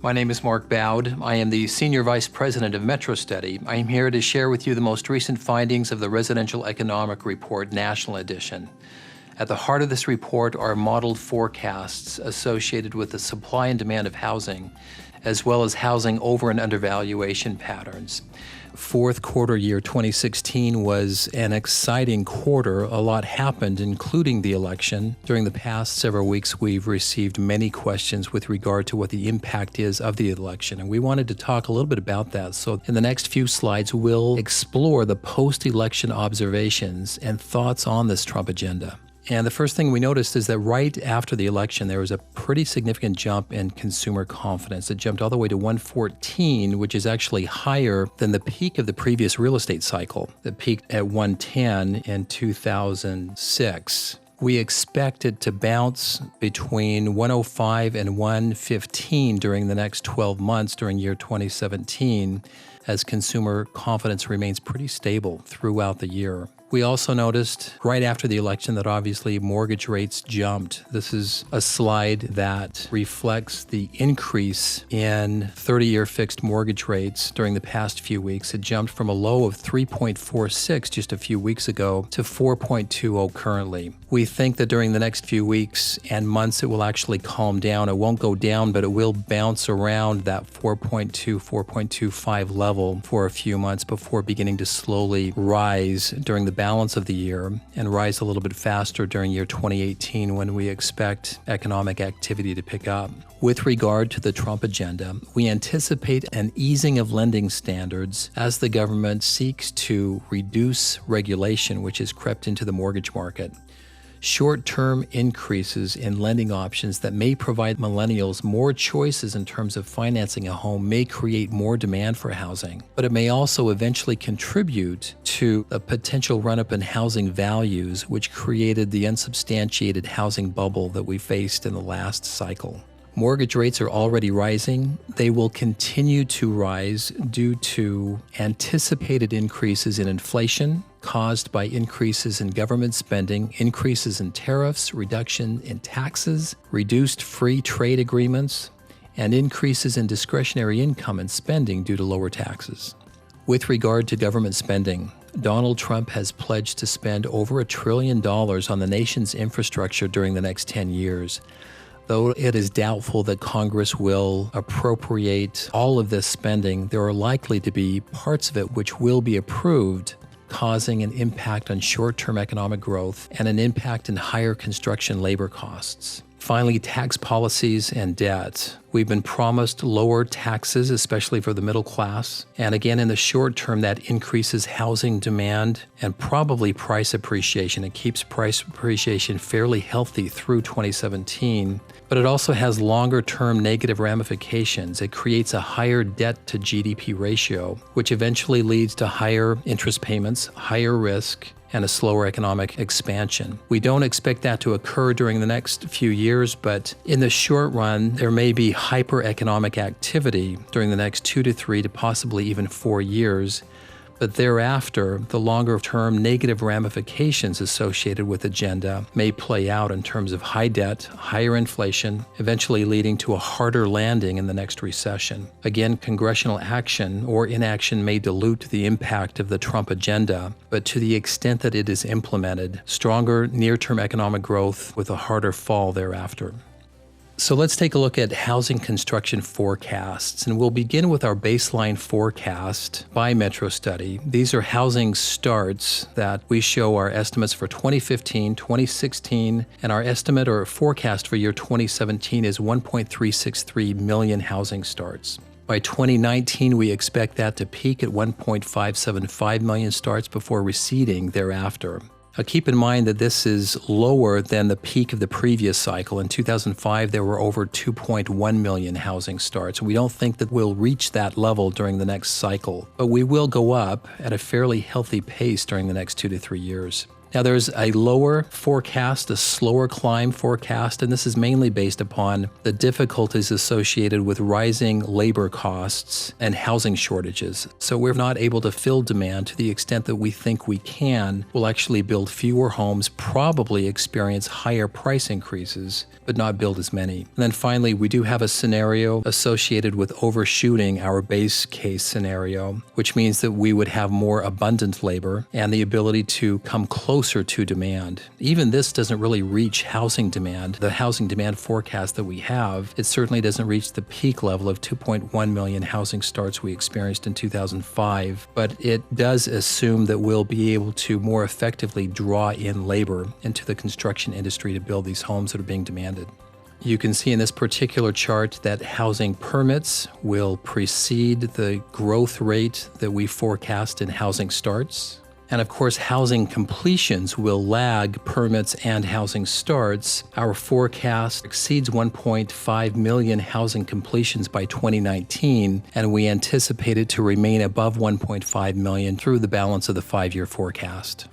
My name is Mark Boud. I am the Senior Vice President of Metrostudy. I am here to share with you the most recent findings of the Residential Economic Report National Edition. At the heart of this report are modeled forecasts associated with the supply and demand of housing, as well as housing over and undervaluation patterns. Fourth quarter year 2016 was an exciting quarter. A lot happened, including the election. During the past several weeks, we've received many questions with regard to what the impact is of the election, and we wanted to talk a little bit about that. So in the next few slides, we'll explore the post-election observations and thoughts on this Trump agenda. And the first thing we noticed is that right after the election, there was a pretty significant jump in consumer confidence. It jumped all the way to 114, which is actually higher than the peak of the previous real estate cycle that peaked at 110 in 2006. We expect it to bounce between 105 and 115 during the next 12 months during year 2017, as consumer confidence remains pretty stable throughout the year. We also noticed right after the election that obviously mortgage rates jumped. This is a slide that reflects the increase in 30-year fixed mortgage rates during the past few weeks. It jumped from a low of 3.46 just a few weeks ago to 4.20 currently. We think that during the next few weeks and months, it will actually calm down. It won't go down, but it will bounce around that 4.2, 4.25 level for a few months before beginning to slowly rise during the balance of the year and rise a little bit faster during year 2018 when we expect economic activity to pick up. With regard to the Trump agenda, we anticipate an easing of lending standards as the government seeks to reduce regulation which has crept into the mortgage market. Short-term increases in lending options that may provide millennials more choices in terms of financing a home may create more demand for housing, but it may also eventually contribute to a potential run-up in housing values, which created the unsubstantiated housing bubble that we faced in the last cycle. Mortgage rates are already rising. They will continue to rise due to anticipated increases in inflation caused by increases in government spending, increases in tariffs, reduction in taxes, reduced free trade agreements, and increases in discretionary income and spending due to lower taxes. With regard to government spending, Donald Trump has pledged to spend over $1 trillion on the nation's infrastructure during the next 10 years. Though it is doubtful that Congress will appropriate all of this spending, there are likely to be parts of it which will be approved, causing an impact on short-term economic growth and an impact in higher construction labor costs. Finally, tax policies and debt. We've been promised lower taxes, especially for the middle class. And again, in the short term, that increases housing demand and probably price appreciation. It keeps price appreciation fairly healthy through 2017. But it also has longer-term negative ramifications. It creates a higher debt-to-GDP ratio, which eventually leads to higher interest payments, higher risk, and a slower economic expansion. We don't expect that to occur during the next few years, but in the short run, there may be hyper-economic activity during the next 2 to 3 to possibly even 4 years. But thereafter, the longer-term negative ramifications associated with the agenda may play out in terms of high debt, higher inflation, eventually leading to a harder landing in the next recession. Again, congressional action or inaction may dilute the impact of the Trump agenda, but to the extent that it is implemented, stronger near-term economic growth with a harder fall thereafter. So let's take a look at housing construction forecasts, and we'll begin with our baseline forecast by Metrostudy. These are housing starts that we show our estimates for 2015, 2016, and our estimate or forecast for year 2017 is 1.363 million housing starts. By 2019, we expect that to peak at 1.575 million starts before receding thereafter. Now, keep in mind that this is lower than the peak of the previous cycle. In 2005, there were over 2.1 million housing starts. We don't think that we'll reach that level during the next cycle, but we will go up at a fairly healthy pace during the next 2 to 3 years. Now, there's a lower forecast, a slower climb forecast, and this is mainly based upon the difficulties associated with rising labor costs and housing shortages. So we're not able to fill demand to the extent that we think we can. We'll actually build fewer homes, probably experience higher price increases, but not build as many. And then finally, we do have a scenario associated with overshooting our base case scenario, which means that we would have more abundant labor and the ability to come closer to demand. Even this doesn't really reach housing demand. The housing demand forecast that we have, it certainly doesn't reach the peak level of 2.1 million housing starts we experienced in 2005, but it does assume that we'll be able to more effectively draw in labor into the construction industry to build these homes that are being demanded. You can see in this particular chart that housing permits will precede the growth rate that we forecast in housing starts. And of course, housing completions will lag permits and housing starts. Our forecast exceeds 1.5 million housing completions by 2019, and we anticipate it to remain above 1.5 million through the balance of the 5-year forecast.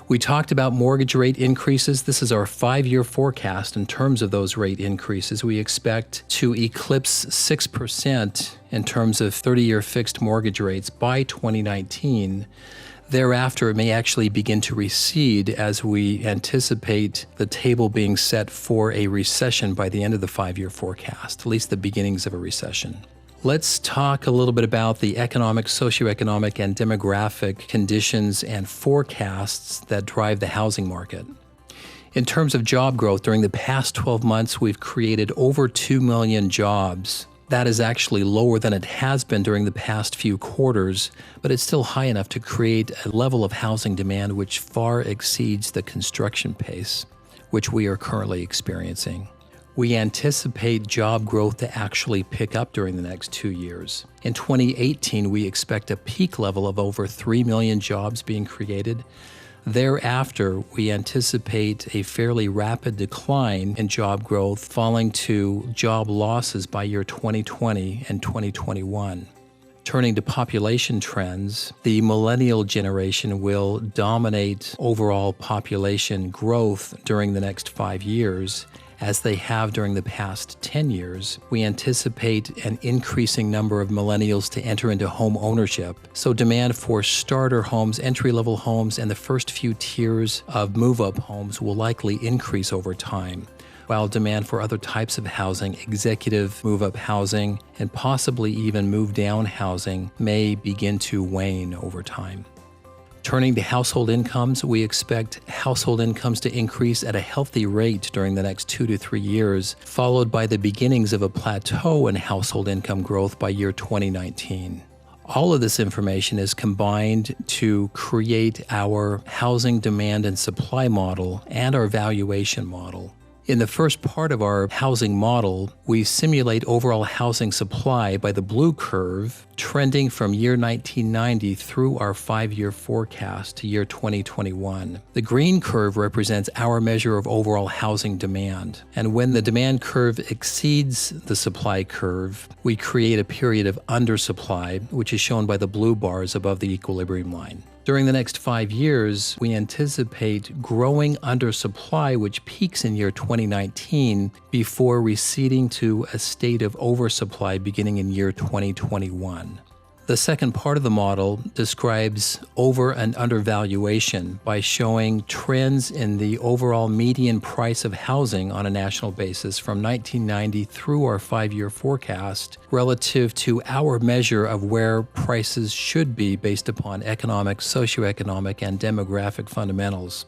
We talked about mortgage rate increases. This is our 5-year forecast in terms of those rate increases. We expect to eclipse 6% in terms of 30-year fixed mortgage rates by 2019. Thereafter, it may actually begin to recede as we anticipate the table being set for a recession by the end of the 5-year forecast, at least the beginnings of a recession. Let's talk a little bit about the economic, socioeconomic, and demographic conditions and forecasts that drive the housing market. In terms of job growth, during the past 12 months, we've created over 2 million jobs. That is actually lower than it has been during the past few quarters, but it's still high enough to create a level of housing demand which far exceeds the construction pace, which we are currently experiencing. We anticipate job growth to actually pick up during the next 2 years. In 2018, we expect a peak level of over 3 million jobs being created. Thereafter, we anticipate a fairly rapid decline in job growth, falling to job losses by year 2020 and 2021. Turning to population trends, the millennial generation will dominate overall population growth during the next 5 years, as they have during the past 10 years. We anticipate an increasing number of millennials to enter into home ownership. So demand for starter homes, entry-level homes, and the first few tiers of move-up homes will likely increase over time, while demand for other types of housing, executive move-up housing, and possibly even move-down housing may begin to wane over time. Turning to household incomes, we expect household incomes to increase at a healthy rate during the next 2 to 3 years, followed by the beginnings of a plateau in household income growth by year 2019. All of this information is combined to create our housing demand and supply model and our valuation model. In the first part of our housing model, we simulate overall housing supply by the blue curve, trending from year 1990 through our 5-year forecast to year 2021. The green curve represents our measure of overall housing demand. And when the demand curve exceeds the supply curve, we create a period of undersupply, which is shown by the blue bars above the equilibrium line. During the next 5 years, we anticipate growing undersupply, which peaks in year 2019 before receding to a state of oversupply beginning in year 2021. The second part of the model describes over and undervaluation by showing trends in the overall median price of housing on a national basis from 1990 through our 5-year forecast relative to our measure of where prices should be based upon economic, socioeconomic, and demographic fundamentals.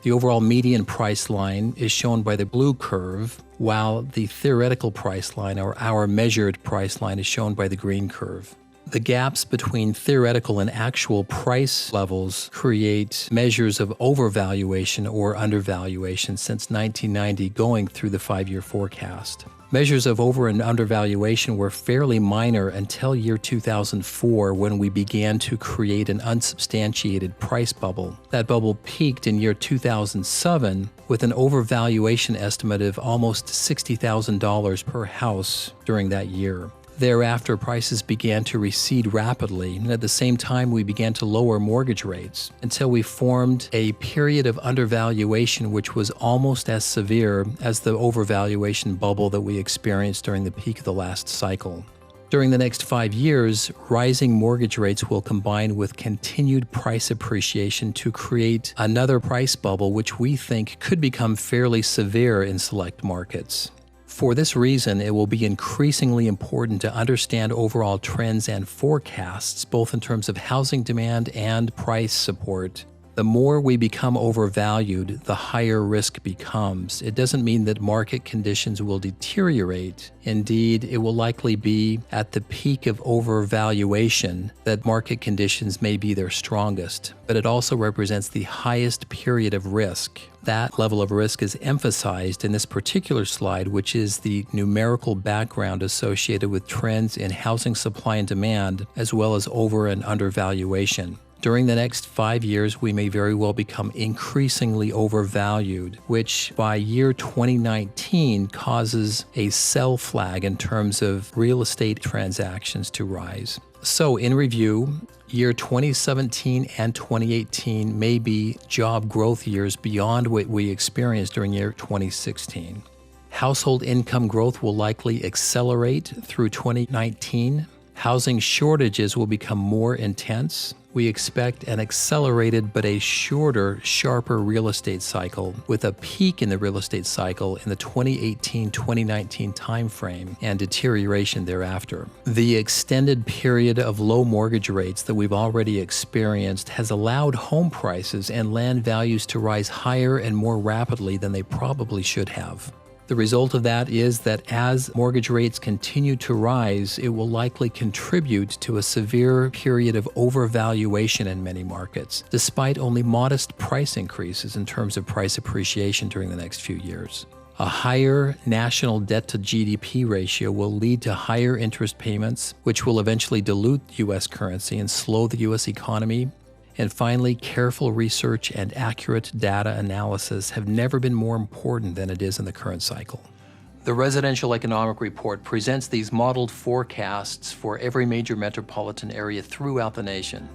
The overall median price line is shown by the blue curve, while the theoretical price line, or our measured price line, is shown by the green curve. The gaps between theoretical and actual price levels create measures of overvaluation or undervaluation since 1990 going through the 5-year forecast. Measures of over and undervaluation were fairly minor until year 2004 when we began to create an unsubstantiated price bubble. That bubble peaked in year 2007 with an overvaluation estimate of almost $60,000 per house during that year. Thereafter, prices began to recede rapidly, and at the same time, we began to lower mortgage rates until we formed a period of undervaluation which was almost as severe as the overvaluation bubble that we experienced during the peak of the last cycle. During the next 5 years, rising mortgage rates will combine with continued price appreciation to create another price bubble, which we think could become fairly severe in select markets. For this reason, it will be increasingly important to understand overall trends and forecasts, both in terms of housing demand and price support. The more we become overvalued, the higher risk becomes. It doesn't mean that market conditions will deteriorate. Indeed, it will likely be at the peak of overvaluation that market conditions may be their strongest, but it also represents the highest period of risk. That level of risk is emphasized in this particular slide, which is the numerical background associated with trends in housing supply and demand, as well as over and undervaluation. During the next 5 years, we may very well become increasingly overvalued, which by year 2019 causes a sell flag in terms of real estate transactions to rise. So in review, year 2017 and 2018 may be job growth years beyond what we experienced during year 2016. Household income growth will likely accelerate through 2019. Housing shortages will become more intense. We expect an accelerated but a shorter, sharper real estate cycle with a peak in the real estate cycle in the 2018-2019 timeframe and deterioration thereafter. The extended period of low mortgage rates that we've already experienced has allowed home prices and land values to rise higher and more rapidly than they probably should have. The result of that is that as mortgage rates continue to rise, it will likely contribute to a severe period of overvaluation in many markets, despite only modest price increases in terms of price appreciation during the next few years. A higher national debt to GDP ratio will lead to higher interest payments, which will eventually dilute U.S. currency and slow the U.S. economy. And finally, careful research and accurate data analysis have never been more important than it is in the current cycle. The Residential Economic Report presents these modeled forecasts for every major metropolitan area throughout the nation.